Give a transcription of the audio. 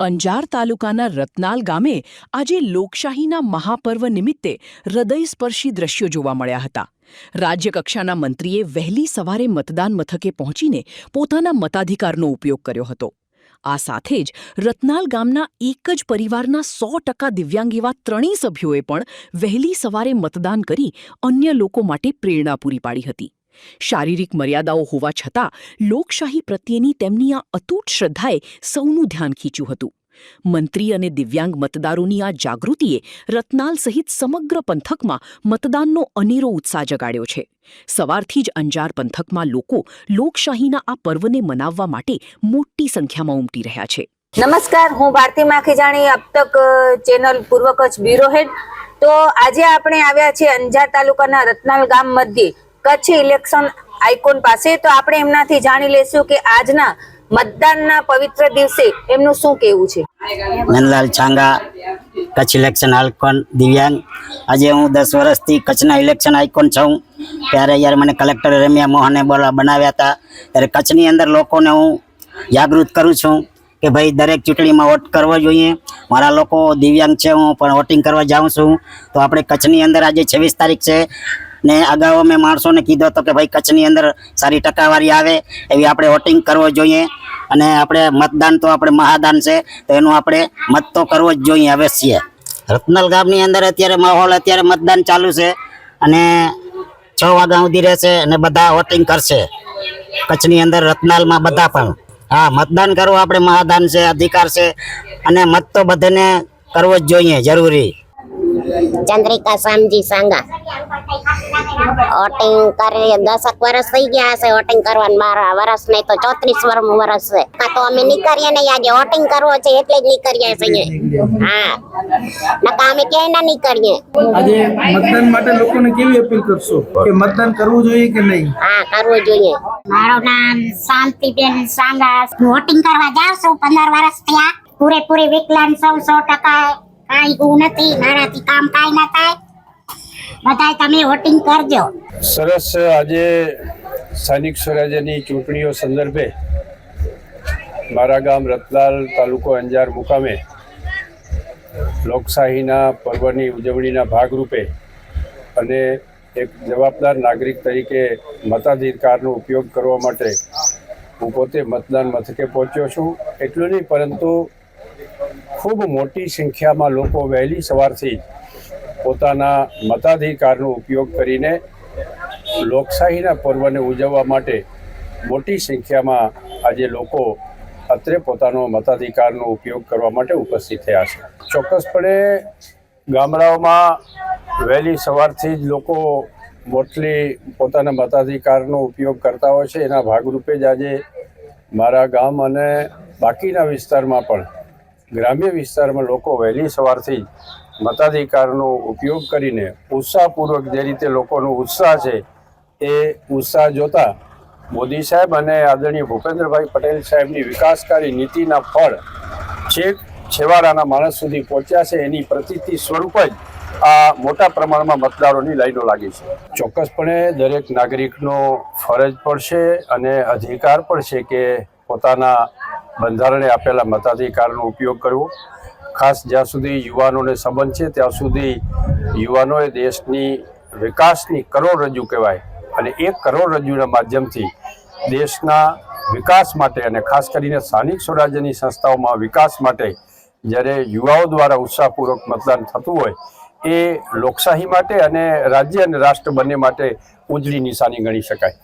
અંજાર તાલુકાના રતનાલ ગામે આજે લોકશાહીના મહાપર્વ નિમિત્તે હૃદયસ્પર્શી દ્રશ્યો જોવા મળ્યા હતા। રાજ્યકક્ષાના મંત્રીએ વહેલી સવારે મતદાન મથકે પહોંચીને પોતાના મતાધિકારનો ઉપયોગ કર્યો હતો। આ સાથે જ રતનાલ ગામના એક જ પરિવારના 100% દિવ્યાંગ એવા ત્રણેય સભ્યોએ પણ વહેલી સવારે મતદાન કરી અન્ય લોકો માટે પ્રેરણા પૂરી પાડી હતી। શારીરિક મર્યાદાઓ હોવા છતાં લોકશાહી પ્રત્યેની તેમની આ અતૂટ શ્રદ્ધાએ સૌનું ધ્યાન ખીચ્યું હતું। મંત્રી અને દિવ્યાંગ મતદારોની આ જાગૃતિએ રતનાલ સહિત સમગ્ર પંથકમાં મતદાનનો અનેરો ઉત્સાહ જગાડ્યો છે। સવારથી જ અંજાર પંથકમાં લોકો લોકશાહીના આ પર્વને મનાવવા માટે મોટી સંખ્યામાં ઉમટી રહ્યા છે। નમસ્કાર, હું ભારતી માખીજાણી, अब तक ચેનલ પૂર્વ કચ્છ બ્યુરો હેડ। તો આજે આપણે આવ્યા છે અંજાર તાલુકાના રતનાલ ગામ મધ્યે કચ્છ ઇલેક્શન આઇકોન પાસે। તો આપણે એમનાથી જાણી લેશું કે આજના મતદાનના પવિત્ર દિવસે એમનું શું કહેવું છે। નંદલાલ છાંગા, કચ્છ ઇલેક્શન આઇકોન દિવ્યાંગ। આજે હું 10 વર્ષથી કચ્છના ઇલેક્શન આઇકોન છું। ત્યારે યાર મને કલેક્ટર રેમ્યા મોહને બનાવ્યા હતા। ત્યારે કચ્છની અંદર લોકોને હું જાગૃત કરું છું કે ભાઈ દરેક ચૂંટણીમાં વોટ કરવો જોઈએ। મારા લોકો દિવ્યાંગ છે, હું પણ વોટિંગ કરવા જાઉં છું। તો આપણે કચ્છની અંદર આજે 26 તારીખ છે ને અગાઉ મેં માણસોને કીધો હતો કે ભાઈ કચ્છની અંદર સારી ટકાવારી આવે એવી આપણે વોટિંગ કરવો જોઈએ। અને આપણે મતદાન તો આપણે મહાદાન છે, તો એનું આપણે મત તો કરવો જ જોઈએ અવશ્ય। રતનાલ ગામની અંદર અત્યારે માહોલ અત્યારે મતદાન ચાલુ છે અને 6 વાગ્યા સુધી રહેશે અને બધા વોટિંગ કરશે કચ્છની અંદર રતનાલમાં બધા પણ। હા, મતદાન કરવું આપણે મહાદાન છે, અધિકાર છે અને મત તો બધાને કરવો જ જોઈએ જરૂરી। ચંદ્રિકા શામજી સાંગા વોટિંગ કરી 10 વર્ષ થઈ ગયા હશે વોટિંગ કરવાનું। મારા વર્ષ નહીં તો 34 વર્ષ છે। તો અમે નીકળીએ ને આજે વોટિંગ કરવો છે એટલે જ નીકળીએ છીએ। હા, નકા અમે ક્યાંય ના નીકળીએ। આજે મતદાન માટે લોકોને કેવી અપીલ કરશો કે મતદાન કરવું જોઈએ કે નહીં? હા, કરવું જોઈએ। મારું નામ શાંતિબેન સાંગા, વોટિંગ કરવા જાઉં છું 15 વર્ષ થયા। પૂરેપૂરી વિકલાંગ છું, 100% કાંઈ ગુણ નથી, મારાથી કામ કાંઈ ના થાય। બધાય તમે વોટિંગ કરજો। સરસ। આજે સ્થાનિક સ્વરાજ્યની ચૂંટણીઓ સંદર્ભે મારા ગામ રતનાલ, તાલુકો અંજાર મુકામે લોકશાહીના પર્વની ઉજવણીના ભાગરૂપે અને એક જવાબદાર નાગરિક તરીકે મતાધિકારનો ઉપયોગ કરવા માટે હું પોતે મતદાન મથકે પહોંચ્યો છું। એટલું નહીં પરંતુ ખૂબ મોટી સંખ્યામાં લોકો વહેલી સવારથી પોતાના મતાધિકારનો ઉપયોગ કરીને લોકશાહીના પર્વને ઉજવવા માટે મોટી સંખ્યામાં આજે લોકો અત્રે પોતાનો મતાધિકારનો ઉપયોગ કરવા માટે ઉપસ્થિત થયા છે। ચોક્કસપણે ગામડાઓમાં વહેલી સવારથી જ લોકો મોસ્ટલી પોતાના મતાધિકારનો ઉપયોગ કરતા હોય છે। એના ભાગરૂપે જ આજે મારા ગામ અને બાકીના વિસ્તારમાં પણ ગ્રામ્ય વિસ્તારમાં લોકો વહેલી સવારથી મતાધિકારનો ઉપયોગ કરીને ઉત્સાહપૂર્વક જે રીતે લોકોનો ઉત્સાહ છે એ ઉત્સાહ જોતા મોદી સાહેબ અને આદરણીય ભૂપેન્દ્રભાઈ પટેલ સાહેબની વિકાસકારી નીતિના ફળ છેક છેવાડાના માણસ સુધી પહોંચ્યા છે એની પ્રતીતિ સ્વરૂપ જ આ મોટા પ્રમાણમાં મતદારોની લાઈનો લાગી છે। ચોક્કસપણે દરેક નાગરિકનો ફરજ પડશે અને અધિકાર પણ છે કે પોતાના બંધારણે આપેલા મતાધિકારનો ઉપયોગ કરવો। ખાસ જ્યાં સુધી યુવાનોને સંબંધ છે ત્યાં સુધી યુવાનોએ દેશની વિકાસની કરોડરજ્જુ કહેવાય અને એક કરોડરજ્જુના માધ્યમથી દેશના વિકાસ માટે અને ખાસ કરીને સ્થાનિક સ્વરાજ્યની સંસ્થાઓમાં વિકાસ માટે જ્યારે યુવાઓ દ્વારા ઉત્સાહપૂર્વક મતદાન થતું હોય એ લોકશાહી માટે અને રાજ્ય અને રાષ્ટ્ર બંને માટે ઉજળી નિશાની ગણી શકાય।